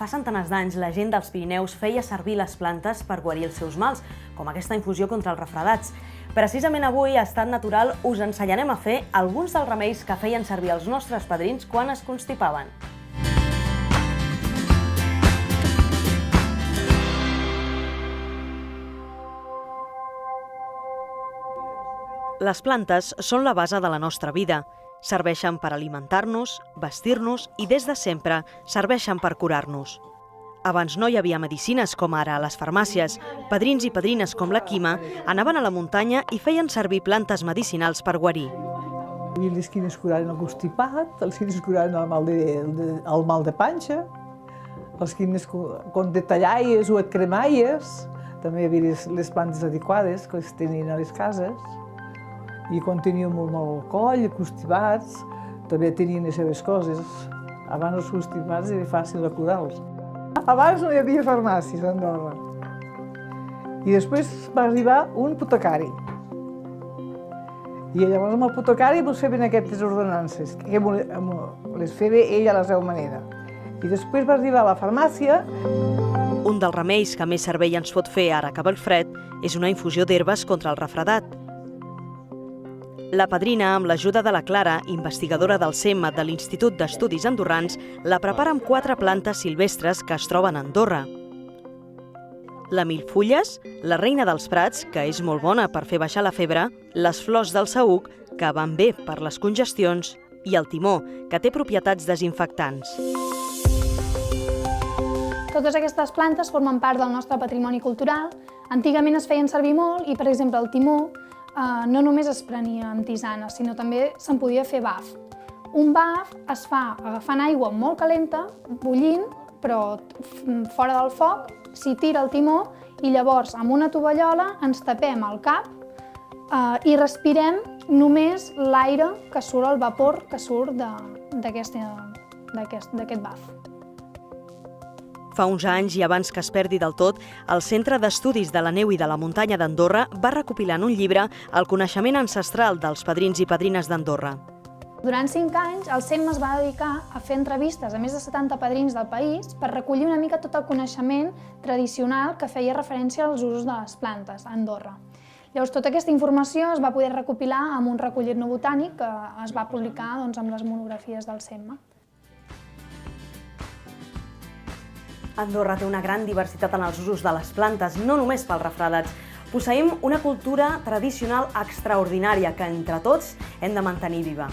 Fa centenars d'anys, la gent dels Pirineus feia servir les plantes per guarir els seus mals, com aquesta infusió contra els refredats. Precisament avui, a Estat Natural, us ensenyarem a fer alguns dels remeis que feien servir els nostres padrins quan es constipaven. Les plantes són la base de la nostra vida. Serveixen per alimentar-nos, vestir-nos i des de sempre serveixen per curar-nos. Abans no hi havia medicines com ara a les farmàcies. Padrins i padrines com la Quima anaven a la muntanya i feien servir plantes medicinals per guarir. Hi havia les quines curaven el constipat, els quines curaven el mal de panxa, els quines con detallalles o et cremaies. També hi havia les plantes adequades que les tenien a les cases. I quan teníem molt mal al coll, constipats, també tenien les seves coses. Abans els constipats era fàcil de curar-los. Abans no hi havia farmàcies a Andorra. I després va arribar un apotecari. I llavors amb el apotecari feien aquestes ordenances, que les feia ell a la seva manera. I després va arribar a la farmàcia. Un dels remeis que més servei ens pot fer ara que ve el fred és una infusió d'herbes contra el refredat. La padrina, amb l'ajuda de la Clara, investigadora del CEMA de l'Institut d'Estudis Andorrans, la prepara amb 4 plantes silvestres que es troben a Andorra. La milfulles, la reina dels prats, que és molt bona per fer baixar la febre, les flors del saüc, que van bé per les congestions, i el timó, que té propietats desinfectants. Totes aquestes plantes formen part del nostre patrimoni cultural. Antigament es feien servir molt i, per exemple, el timó no només es prenia amb tisana, sinó també se'n podia fer baf. Un baf es fa agafant aigua molt calenta, bullint, però fora del foc, s'hi tira el timó i llavors amb una tovallola ens tapem el cap i respirem només l'aire que surt, el vapor que surt d'aquest baf. Fa uns anys, i abans que es perdi del tot, el Centre d'Estudis de la Neu i de la Muntanya d'Andorra va recopilar en un llibre el coneixement ancestral dels padrins i padrines d'Andorra. Durant 5 anys, el CEMA es va dedicar a fer entrevistes a més de 70 padrins del país per recollir una mica tot el coneixement tradicional que feia referència als usos de les plantes a Andorra. Llavors, tota aquesta informació es va poder recopilar amb un recull etnobotànic que es va publicar amb les monografies del CEMA. Andorra té una gran diversitat en els usos de les plantes, no només pels refredats. Posseïm una cultura tradicional extraordinària que entre tots hem de mantenir viva.